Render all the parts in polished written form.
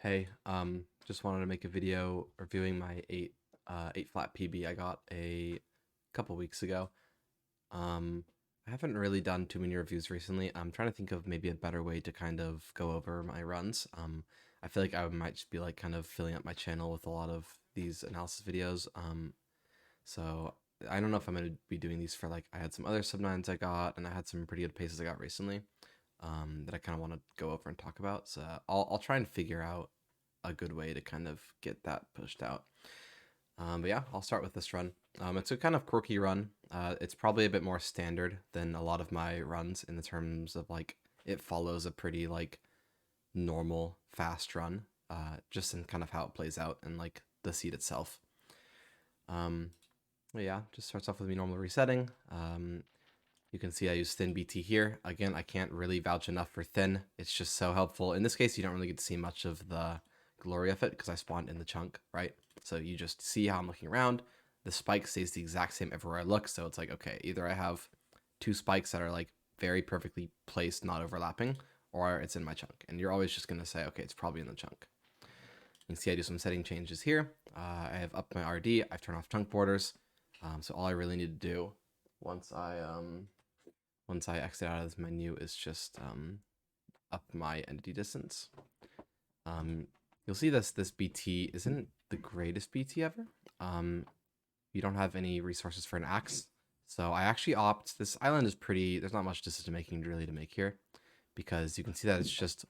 Hey, just wanted to make a video reviewing my 8 flat PB I got a couple weeks ago. I haven't really done too many reviews recently. I'm trying to think of maybe a better way to kind of go over my runs. I feel like I might just be like kind of filling up my channel with a lot of these analysis videos. So I don't know if I'm gonna be doing these for like I had some other sub nines I got, and I had some pretty good paces I got recently. That I kind of want to go over and talk about. So I'll try and figure out a good way to kind of get that pushed out. But yeah, I'll start with this run. It's a kind of quirky run. It's probably a bit more standard than a lot of my runs in the terms of like it follows a pretty like normal fast run, just in kind of how it plays out and like the seed itself. But yeah, just starts off with me normal resetting. You can see I use thin BT here. Again, I can't really vouch enough for thin. It's just so helpful. In this case, you don't really get to see much of the glory of it because I spawned in the chunk, right? So you just see how I'm looking around. The spike stays the exact same everywhere I look. So it's like, okay, either I have two spikes that are like very perfectly placed, not overlapping, or it's in my chunk. And you're always just going to say, okay, it's probably in the chunk. You can see I do some setting changes here. I have upped my RD. I've turned off chunk borders. So all I really need to do once I exit out of this menu is just up my entity distance. You'll see this BT isn't the greatest BT ever. You don't have any resources for an axe. So I actually opt, this island is pretty, there's not much decision making really to make here, because you can see that it's just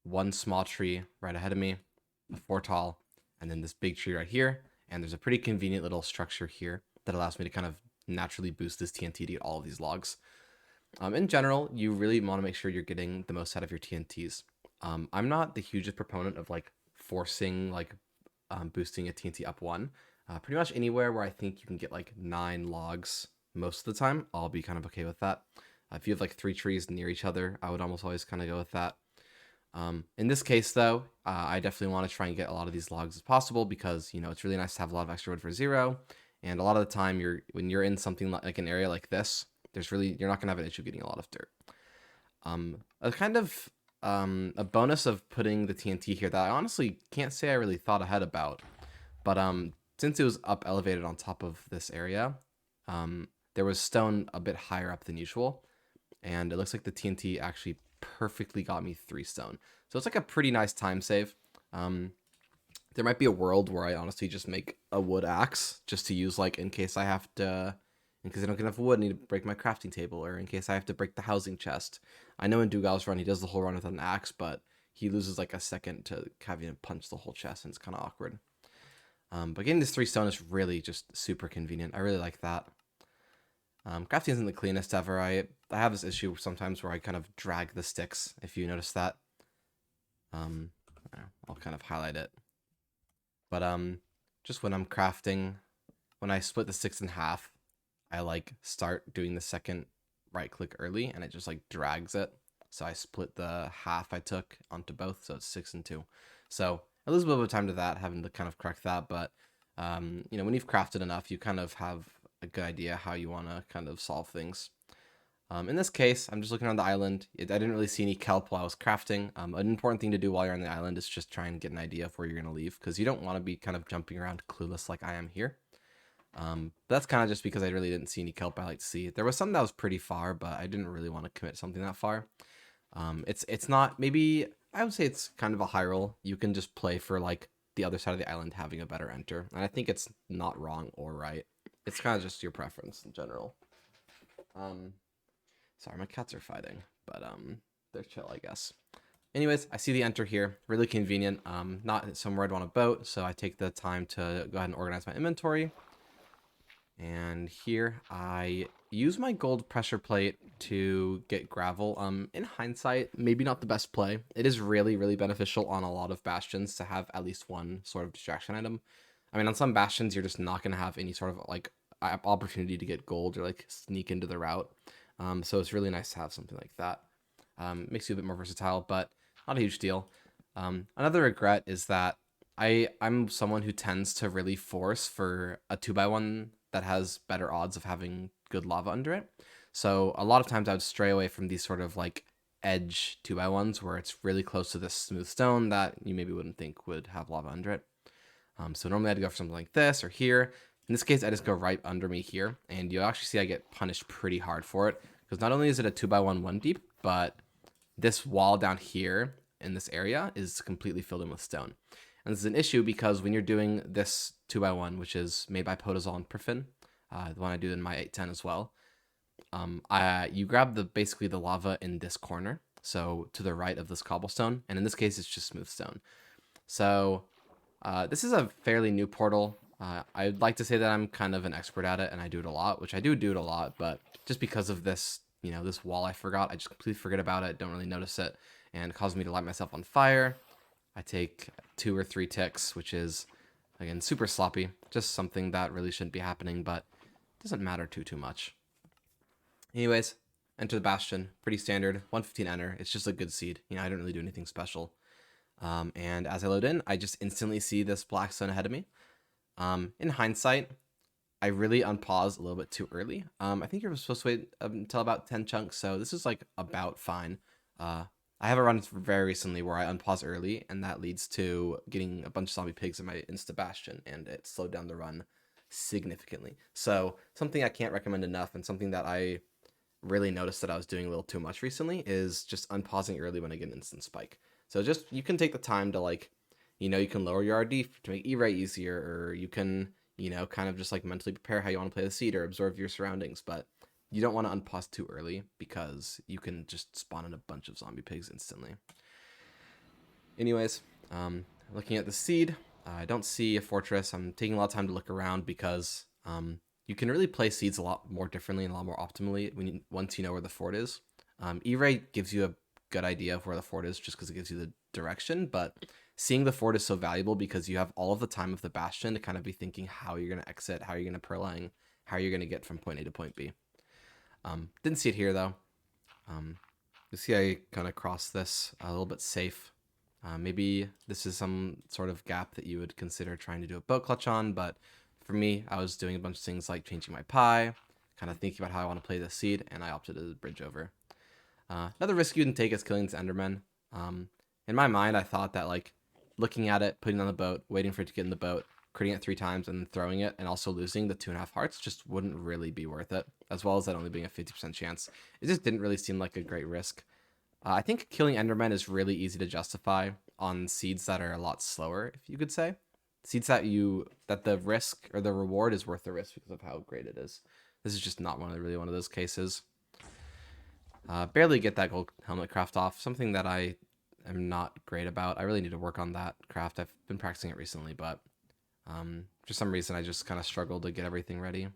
one small tree right ahead of me, a 4 tall, and then this big tree right here. And there's a pretty convenient little structure here that allows me to kind of naturally boost this TNT to get all of these logs. In general, you really want to make sure you're getting the most out of your TNTs. I'm not the hugest proponent of like forcing like boosting a TNT up one. Pretty much anywhere where I think you can get like 9 logs most of the time, I'll be kind of okay with that. If you have like 3 trees near each other, I would almost always kind of go with that. In this case, though, I definitely want to try and get a lot of these logs as possible because, you know, it's really nice to have a lot of extra wood for 0. And a lot of the time, when you're in something like an area like this, you're not gonna have an issue getting a lot of dirt. A kind of a bonus of putting the TNT here that I honestly can't say I really thought ahead about, but since it was up elevated on top of this area, there was stone a bit higher up than usual, and it looks like the TNT actually perfectly got me 3 stone. So it's like a pretty nice time save. There might be a world where I honestly just make a wood axe just to use like in case I have to, in case I don't get enough wood, I need to break my crafting table, or in case I have to break the housing chest. I know in Dougal's run he does the whole run with an axe, but he loses like a second to having to punch the whole chest, and it's kind of awkward. But getting this 3 stone is really just super convenient. I really like that. Crafting isn't the cleanest ever. I have this issue sometimes where I kind of drag the sticks, if you notice that. I'll kind of highlight it. But just when I'm crafting, when I split the sticks in half, I like start doing the second right click early, and it just like drags it. So I split the half I took onto both, so it's 6 and 2. So I lose a little bit of time to that, having to kind of correct that. But you know, when you've crafted enough, you kind of have a good idea how you want to kind of solve things. In this case, I'm just looking on the island. I didn't really see any kelp while I was crafting. An important thing to do while you're on the island is just try and get an idea of where you're going to leave, because you don't want to be kind of jumping around clueless like I am here. That's kind of just because I really didn't see any kelp I like to see. There was some that was pretty far, but I didn't really want to commit something that far. It's not, maybe, I would say it's kind of a high roll. You can just play for like the other side of the island having a better enter. And I think it's not wrong or right. It's kind of just your preference in general. Sorry, my cats are fighting, but they're chill, I guess. Anyways, I see the enter here, really convenient. Not somewhere I'd want to boat, so I take the time to go ahead and organize my inventory. And here I use my gold pressure plate to get gravel. In hindsight, maybe not the best play. It is really, really beneficial on a lot of bastions to have at least one sort of distraction item. I mean, on some bastions, you're just not going to have any sort of like opportunity to get gold or like sneak into the route. So it's really nice to have something like that. Makes you a bit more versatile, but not a huge deal. Another regret is that I'm someone who tends to really force for a 2x1 that has better odds of having good lava under it. So a lot of times I would stray away from these sort of like edge 2x1s where it's really close to this smooth stone that you maybe wouldn't think would have lava under it. So normally I'd go for something like this or here. In this case, I just go right under me here, and you'll actually see I get punished pretty hard for it, because not only is it a 2x1 1 deep, but this wall down here in this area is completely filled in with stone. And this is an issue because when you're doing this 2x1, which is made by Potazol and Perfin, the one I do in my 810 as well, you grab basically the lava in this corner, so to the right of this cobblestone, and in this case it's just smooth stone. So this is a fairly new portal. I'd like to say that I'm kind of an expert at it and I do it a lot, which I do it a lot, but just because of this, this wall I forgot, I just completely forget about it, don't really notice it, and it caused me to light myself on fire. I take 2 or 3 ticks, which is, again, super sloppy, just something that really shouldn't be happening, but it doesn't matter too much. Anyways, enter the Bastion, pretty standard, 115 enter, it's just a good seed, I don't really do anything special. And as I load in, I just instantly see this black stone ahead of me. In hindsight, I really unpaused a little bit too early. I think you're supposed to wait until about 10 chunks, so this is like about fine. I have a run very recently where I unpause early, and that leads to getting a bunch of zombie pigs in my insta Bastion, and it slowed down the run significantly. So something I can't recommend enough, and something that I really noticed that I was doing a little too much recently, is just unpausing early when I get an instant spike. So just, you can take the time to you can lower your RD to make E-Ray easier, or you can, kind of just mentally prepare how you want to play the seed or absorb your surroundings, but you don't want to unpause too early because you can just spawn in a bunch of zombie pigs instantly. Anyways, looking at the seed, I don't see a fortress. I'm taking a lot of time to look around because you can really play seeds a lot more differently and a lot more optimally once you know where the fort is. E-Ray gives you a good idea of where the fort is just because it gives you the direction, but seeing the fort is so valuable because you have all of the time of the Bastion to kind of be thinking how you're going to exit, how you're going to purlang, how you're going to get from point A to point B. Didn't see it here though. You see I kind of crossed this a little bit safe. Maybe this is some sort of gap that you would consider trying to do a boat clutch on, but for me, I was doing a bunch of things like changing my pie, kind of thinking about how I want to play the seed, and I opted to bridge over. Another risk you can take is killing this Enderman. In my mind, I thought that looking at it, putting it on the boat, waiting for it to get in the boat, critting it 3 times, and then throwing it, and also losing the 2.5 hearts just wouldn't really be worth it, as well as that only being a 50% chance. It just didn't really seem like a great risk. I think killing Enderman is really easy to justify on seeds that are a lot slower, if you could say. Seeds that the risk or the reward is worth the risk because of how great it is. This is just not really one of those cases. Barely get that gold helmet craft off, something that I am not great about. I really need to work on that craft. I've been practicing it recently, but for some reason I just kind of struggled to get everything ready.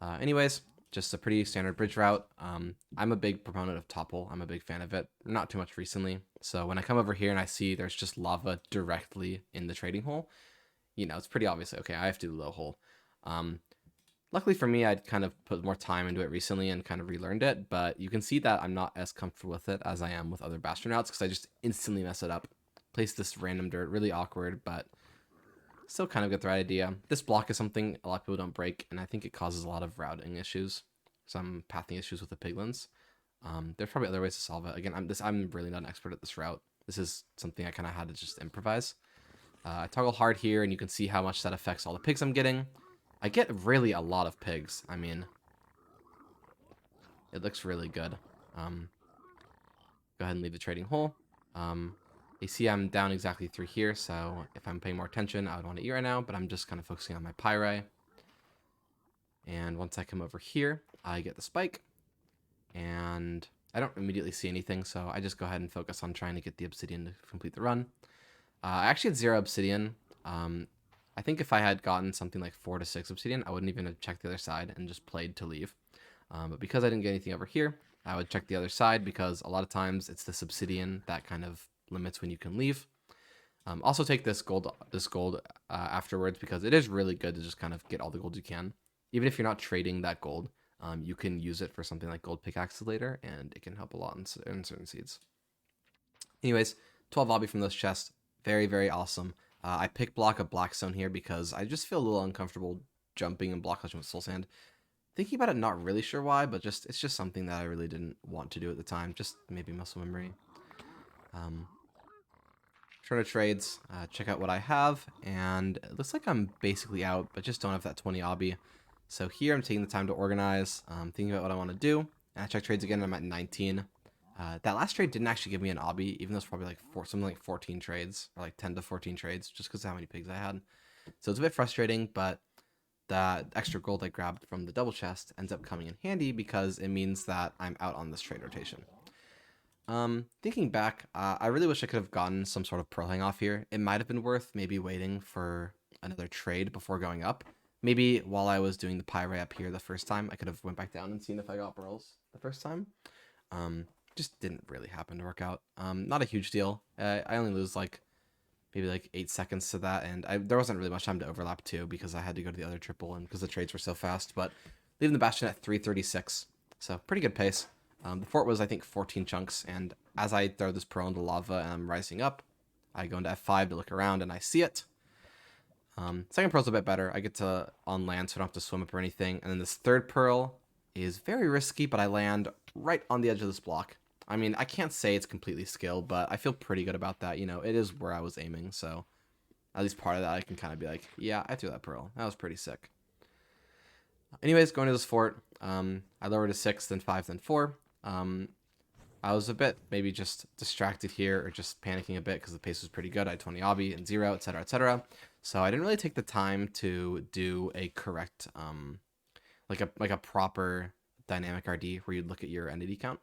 Anyways, just a pretty standard bridge route. I'm a big proponent of topple. I'm a big fan of it. Not too much recently. So when I come over here and I see there's just lava directly in the trading hole, it's pretty obvious. Okay, I have to do the low hole. Luckily for me, I'd kind of put more time into it recently and kind of relearned it, but you can see that I'm not as comfortable with it as I am with other Bastion routes because I just instantly mess it up. Place this random dirt, really awkward, but still kind of get the right idea. This block is something a lot of people don't break, and I think it causes a lot of routing issues, some pathing issues with the piglins. There's probably other ways to solve it. Again, I'm really not an expert at this route. This is something I kind of had to just improvise. I toggle hard here, and you can see how much that affects all the pigs I'm getting. I get really a lot of pigs. I mean, it looks really good. Go ahead and leave the trading hole. You see I'm down exactly 3 here, so if I'm paying more attention, I would want to eat right now, but I'm just kind of focusing on my pyrite. And once I come over here, I get the spike, and I don't immediately see anything, so I just go ahead and focus on trying to get the obsidian to complete the run. I actually had 0 obsidian. I think if I had gotten something like 4 to 6 obsidian, I wouldn't even have checked the other side and just played to leave. But because I didn't get anything over here, I would check the other side because a lot of times it's this obsidian that kind of limits when you can leave. Also take this gold afterwards because it is really good to just kind of get all the gold you can. Even if you're not trading that gold, you can use it for something like gold pickaxes later, and it can help a lot in certain seeds. Anyways, 12 lobby from those chests. Very, very awesome. I pick block a blackstone here because I just feel a little uncomfortable jumping and block clutching with soul sand. Thinking about it, not really sure why, but it's just something that I really didn't want to do at the time. Just maybe muscle memory. Turn to trades, check out what I have, and it looks like I'm basically out, but just don't have that 20 obby. So here I'm taking the time to organize, thinking about what I want to do, and I check trades again, and I'm at 19. That last trade didn't actually give me an obby, even though it's probably like something like 14 trades, or like 10 to 14 trades, just because of how many pigs I had. So it's a bit frustrating, but that extra gold I grabbed from the double chest ends up coming in handy because it means that I'm out on this trade rotation. Thinking back, I really wish I could have gotten some sort of pearl hang off here. It might have been worth maybe waiting for another trade before going up. Maybe while I was doing the pyre up here the first time, I could have went back down and seen if I got pearls the first time. Just didn't really happen to work out. Not a huge deal. I only lose like maybe like 8 seconds to that, and there wasn't really much time to overlap too because I had to go to the other triple and because the trades were so fast. But leaving the Bastion at 336, so pretty good pace. The fort was, I think, 14 chunks, and as I throw this pearl into lava and I'm rising up, I go into F5 to look around, and I see it. Second pearl's a bit better. I get to on land, so I don't have to swim up or anything. And then this third pearl is very risky, but I land right on the edge of this block. I mean, I can't say it's completely skill, but I feel pretty good about that. You know, it is where I was aiming, so at least part of that I can kind of be like, yeah, I threw that pearl. That was pretty sick. Anyways, going to this fort, I lowered to 6, then 5, then 4. I was a bit maybe just distracted here or just panicking a bit because the pace was pretty good. I had 20 obby and 0, etc., etc. So I didn't really take the time to do a correct, like a proper dynamic RD where you'd look at your entity count.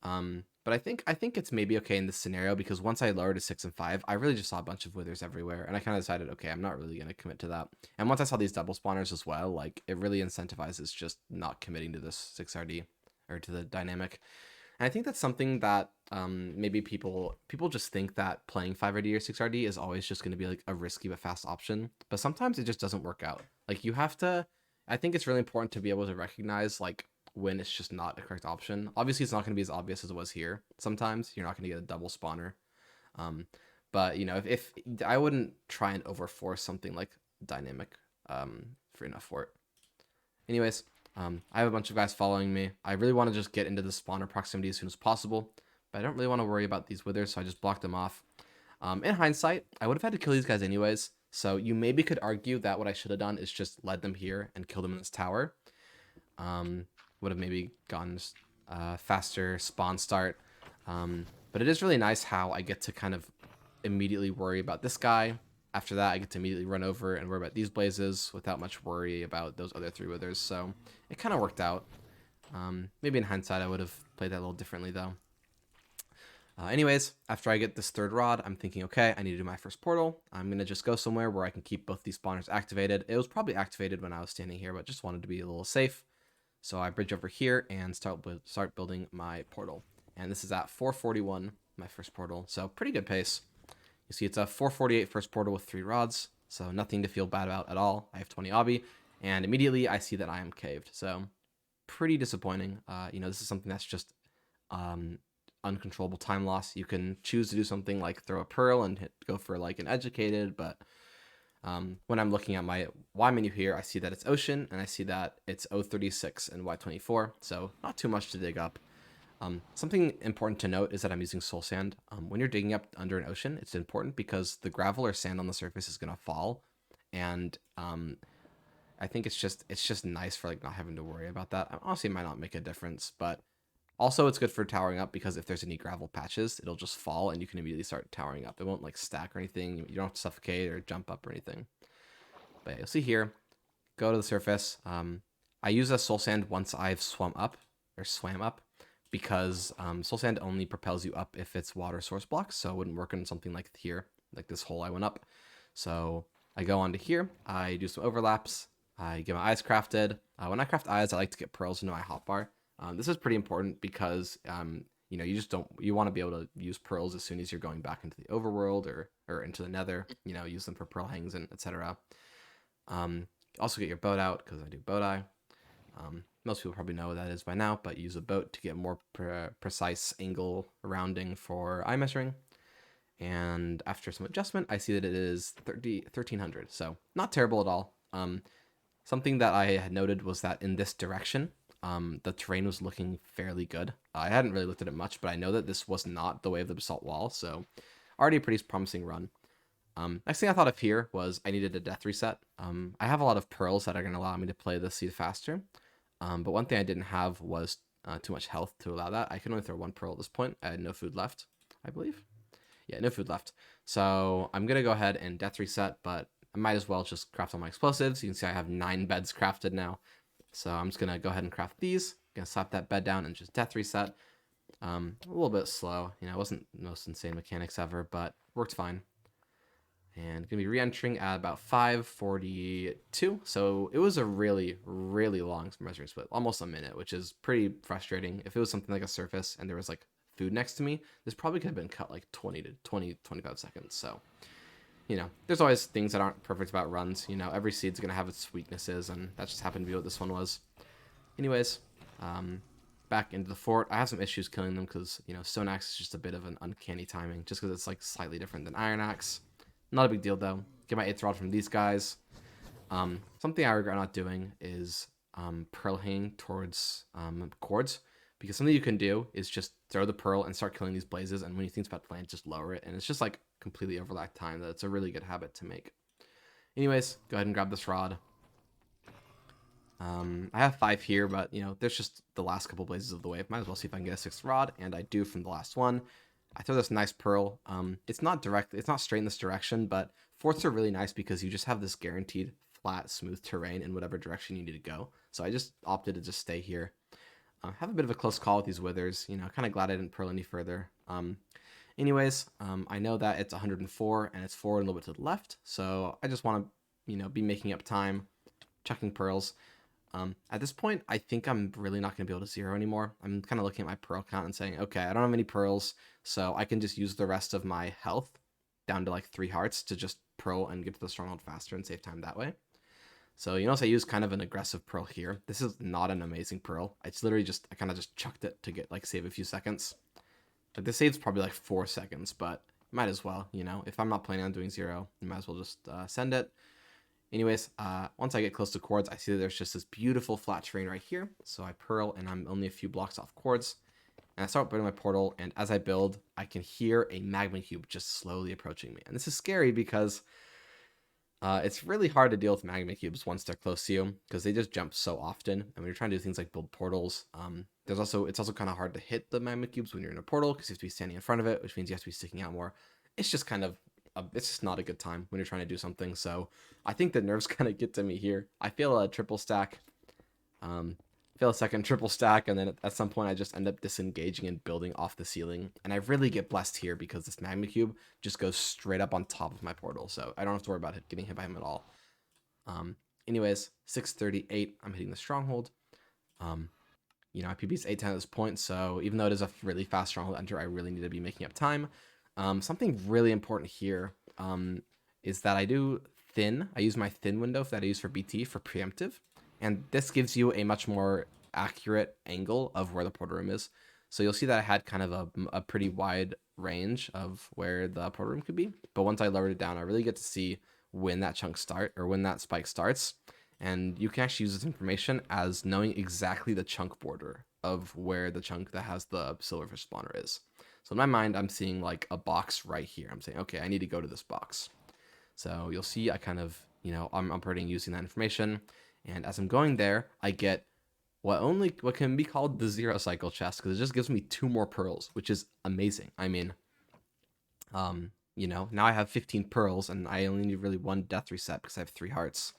But I think it's maybe okay in this scenario because once I lowered to 6 and 5, I really just saw a bunch of withers everywhere, and I kind of decided, okay, I'm not really gonna commit to that. And once I saw these double spawners as well, like it really incentivizes just not committing to this 6RD or to the dynamic. And I think that's something that maybe people just think that playing 5RD or 6RD is always just going to be like a risky but fast option. But sometimes it just doesn't work out. Like you have to, I think it's really important to be able to recognize like when it's just not a correct option. Obviously, it's not going to be as obvious as it was here. Sometimes you're not going to get a double spawner. But you know, if I wouldn't try and overforce something like dynamic for enough fort. Anyways, I have a bunch of guys following me. I really want to just get into the spawner proximity as soon as possible, but I don't really want to worry about these withers, so I just blocked them off. In hindsight, I would have had to kill these guys anyways, so you maybe could argue that what I should have done is just led them here and killed them in this tower. Would have maybe gotten faster spawn start. But it is really nice how I get to kind of immediately worry about this guy. After that, I get to immediately run over and worry about these blazes without much worry about those other 3 withers. So it kind of worked out. Maybe in hindsight, I would have played that a little differently, though. Anyways, after I get this 3rd rod, I'm thinking, okay, I need to do my first portal. I'm going to just go somewhere where I can keep both these spawners activated. It was probably activated when I was standing here, but just wanted to be a little safe. So I bridge over here and start building my portal. And this is at 441, my first portal. So pretty good pace. You see it's a 448 first portal with 3 rods, so nothing to feel bad about at all. I have 20 obby, and immediately I see that I am caved. So pretty disappointing. You know, this is something that's just uncontrollable time loss. You can choose to do something like throw a pearl and go for like an educated, but when I'm looking at my Y menu here, I see that it's ocean, and I see that it's O36 and Y24, so not too much to dig up. Something important to note is that I'm using soul sand. When you're digging up under an ocean, it's important because the gravel or sand on the surface is going to fall. And I think it's just nice for like not having to worry about that. Honestly, it might not make a difference, but also it's good for towering up because if there's any gravel patches, it'll just fall and you can immediately start towering up. It won't like stack or anything. You don't have to suffocate or jump up or anything. But you'll see here, go to the surface. I use a soul sand once I've swam up, because soul sand only propels you up if it's water source blocks, so it wouldn't work on something like here, like this hole I went up. So I go onto here, I do some overlaps, I get my eyes crafted. When I craft eyes, I like to get pearls into my hotbar. This is pretty important because you know, you want to be able to use pearls as soon as you're going back into the overworld or into the nether, you know, use them for pearl hangs and etc. Also get your boat out because I do boat eye. Most people probably know what that is by now, but use a boat to get more precise angle rounding for eye measuring. And after some adjustment, I see that it is 1300, so not terrible at all. Something that I had noted was that in this direction, the terrain was looking fairly good. I hadn't really looked at it much, but I know that this was not the way of the basalt wall, so already a pretty promising run. Next thing I thought of here was I needed a death reset. I have a lot of pearls that are going to allow me to play this seed faster, but one thing I didn't have was too much health to allow that. I can only throw one pearl at this point. I had no food left, I believe. Yeah, no food left. So I'm going to go ahead and death reset, but I might as well just craft all my explosives. You can see I have 9 beds crafted now. So I'm just going to go ahead and craft these. Going to slap that bed down and just death reset. A little bit slow. You know, it wasn't the most insane mechanics ever, but worked fine. And going to be re-entering at about 5:42. So it was a really, really long measuring split. Almost a minute, which is pretty frustrating. If it was something like a surface and there was like food next to me, this probably could have been cut like 25 seconds. So, you know, there's always things that aren't perfect about runs. You know, every seed's going to have its weaknesses, and that just happened to be what this one was. Anyways, back into the fort. I have some issues killing them because, you know, Stone Axe is just a bit of an uncanny timing, just because it's like slightly different than Iron Axe. Not a big deal though. Get my 8th rod from these guys. Something I regret not doing is pearl hanging towards cords, because something you can do is just throw the pearl and start killing these blazes, and when you think it's about to land, just lower it, and it's just like completely overlap time. That's a really good habit to make. Anyways, go ahead and grab this rod. I have 5 here, but you know, there's just the last couple blazes of the wave. Might as well see if I can get a 6th rod, and I do from the last one. I throw this nice pearl. It's not straight in this direction, but forts are really nice because you just have this guaranteed flat, smooth terrain in whatever direction you need to go. So I just opted to just stay here. Have a bit of a close call with these withers. You know, kind of glad I didn't pearl any further. Anyways, I know that it's 104 and it's forward a little bit to the left, so I just want to, you know, be making up time, checking pearls. At this point, I think I'm really not going to be able to zero anymore. I'm kind of looking at my pearl count and saying, okay, I don't have any pearls, so I can just use the rest of my health down to like 3 hearts to just pearl and get to the stronghold faster and save time that way. So you notice I use kind of an aggressive pearl here. This is not an amazing pearl. It's literally just, I kind of just chucked it to get like save a few seconds. Like this saves probably like 4 seconds, but might as well, you know. If I'm not planning on doing zero, you might as well just send it. Anyways, once I get close to cords, I see that there's just this beautiful flat terrain right here. So I pearl, and I'm only a few blocks off cords. And I start building my portal, and as I build, I can hear a magma cube just slowly approaching me. And this is scary because it's really hard to deal with magma cubes once they're close to you, because they just jump so often. And when you're trying to do things like build portals, it's also kind of hard to hit the magma cubes when you're in a portal, because you have to be standing in front of it, which means you have to be sticking out more. It's just kind of it's just not a good time when you're trying to do something. So I think the nerves kind of get to me here. I feel a triple stack, feel a second triple stack, and then at some point I just end up disengaging and building off the ceiling. And I really get blessed here because this magma cube just goes straight up on top of my portal, so I don't have to worry about getting hit by him at all. Anyways, 6:38, I'm hitting the stronghold. You know, my PB is 8:10 at this point, so even though it is a really fast stronghold enter, I really need to be making up time. Something really important here is that I do thin. I use my thin window that I use for BT for preemptive, and this gives you a much more accurate angle of where the portal room is. So you'll see that I had kind of a pretty wide range of where the portal room could be, but once I lowered it down, I really get to see when that when that spike starts, and you can actually use this information as knowing exactly the chunk border of where the chunk that has the silverfish spawner is. So in my mind, I'm seeing like a box right here. I'm saying, okay, I need to go to this box. So you'll see I kind of, you know, I'm operating using that information. And as I'm going there, I get what can be called the 0 cycle chest, because it just gives me 2 more pearls, which is amazing. I mean, you know, now I have 15 pearls, and I only need really 1 death reset because I have 3 hearts.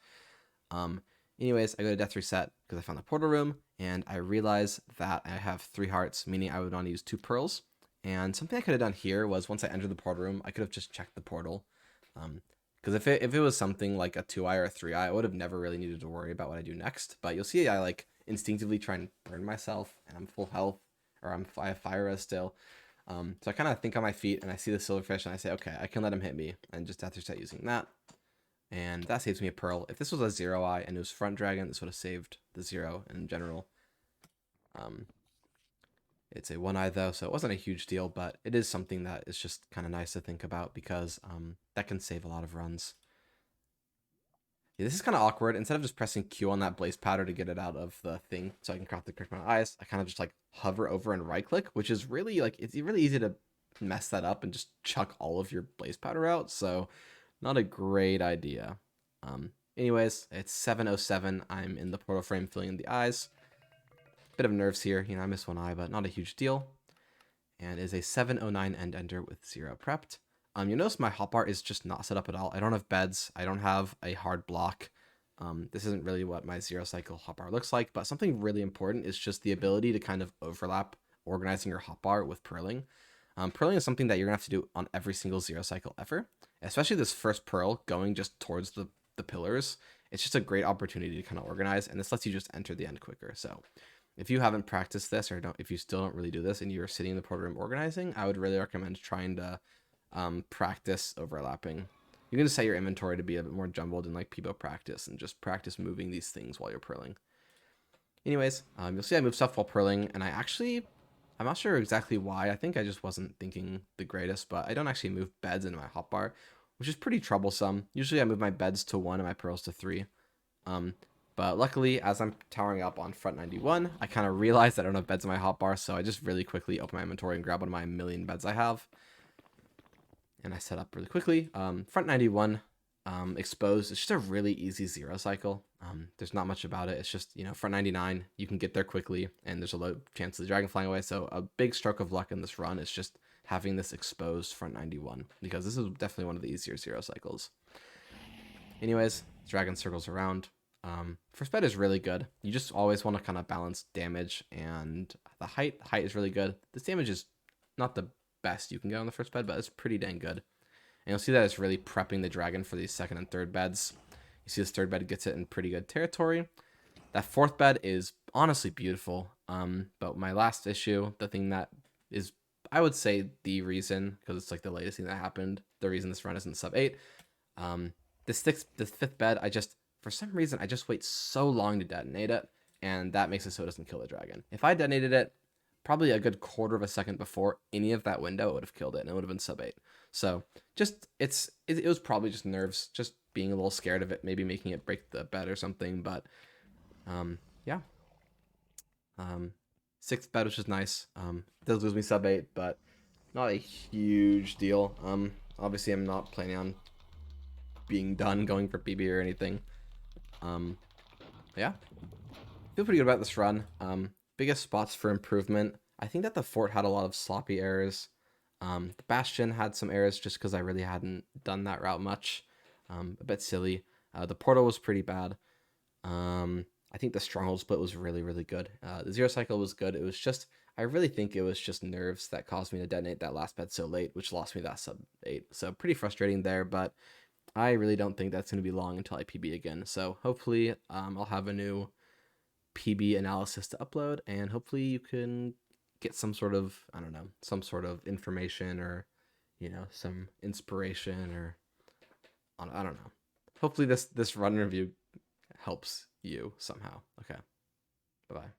Anyways, I go to death reset because I found the portal room, and I realize that I have 3 hearts, meaning I would want to use 2 pearls. And something I could have done here was once I entered the portal room, I could have just checked the portal. Because if it was something like a 2-eye or a 3-eye, I would have never really needed to worry about what I do next. But you'll see I like instinctively try and burn myself, and I'm full health, or I have fire res still. So I kind of think on my feet, and I see the silverfish, and I say, okay, I can let him hit me, and just death reset using that. And that saves me a pearl. If this was a 0-eye and it was front dragon, this would have saved the 0 in general. It's a 1-eye though, so it wasn't a huge deal, but it is something that is just kind of nice to think about because that can save a lot of runs. Yeah, this is kind of awkward. Instead of just pressing Q on that blaze powder to get it out of the thing so I can craft the correct amount of eyes, I kind of just like hover over and right click, which is really like, it's really easy to mess that up and just chuck all of your blaze powder out. So not a great idea. Anyways, it's 7:07. I'm in the portal frame filling in the eyes. Bit of nerves here. I missed one eye, but not a huge deal. And is a 7:09 end ender with 0 prepped. You notice my hotbar is just not set up at all. I don't have beds. I don't have a hard block. This isn't really what my 0 cycle hotbar looks like, but something really important is just the ability to kind of overlap organizing your hotbar with purling. Purling is something that you're gonna have to do on every single 0 cycle ever, especially this first purl going just towards the pillars. It's just a great opportunity to kind of organize, and this lets you just enter the end quicker. So if you haven't practiced this, or if you still don't really do this and you're sitting in the portal room organizing, I would really recommend trying to practice overlapping. You can just set your inventory to be a bit more jumbled in like Peebo practice and just practice moving these things while you're purling. Anyways, you'll see I move stuff while purling, and I'm not sure exactly why. I think I just wasn't thinking the greatest, but I don't actually move beds into my hotbar, which is pretty troublesome. Usually I move my beds to 1 and my pearls to 3. But luckily, as I'm towering up on front 91, I kind of realized I don't have beds in my hotbar, so I just really quickly open my inventory and grab one of my million beds I have. And I set up really quickly. Front 91, exposed. It's just a really easy 0 cycle. There's not much about it. It's just, front 99, you can get there quickly, and there's a low chance of the dragon flying away. So a big stroke of luck in this run is just having this exposed front 91, because this is definitely one of the easier 0 cycles. Anyways, dragon circles around. First bed is really good. You just always want to kind of balance damage and the height. Height is really good. This damage is not the best you can get on the first bed, but it's pretty dang good. And you'll see that it's really prepping the dragon for these second and third beds. You see this third bed gets it in pretty good territory. That fourth bed is honestly beautiful. But my last issue, the thing that is, I would say, the reason, because it's like the latest thing that happened, the reason this run isn't sub 8. This fifth bed, for some reason, I just wait so long to detonate it, and that makes it so it doesn't kill the dragon. If I detonated it probably a good quarter of a second before any of that window, it would have killed it, and it would have been sub 8. So just it was probably just nerves, just being a little scared of it, maybe making it break the bed or something. But yeah, sixth bed, which is nice. Does lose me sub 8, but not a huge deal. Obviously I'm not planning on being done going for PB or anything. Yeah, feel pretty good about this run. Biggest spots for improvement, I think that the fort had a lot of sloppy errors. The Bastion had some errors just because I really hadn't done that route much. A bit silly. The portal was pretty bad. I think the Stronghold split was really, really good. The 0 cycle was good. It was just, I really think it was just nerves that caused me to detonate that last bed so late, which lost me that sub 8. So pretty frustrating there, but I really don't think that's going to be long until I PB again. So hopefully I'll have a new PB analysis to upload, and hopefully you can get some sort of, I don't know, some sort of information or, some inspiration, or I don't know. Hopefully this run review helps you somehow. Okay. Bye-bye.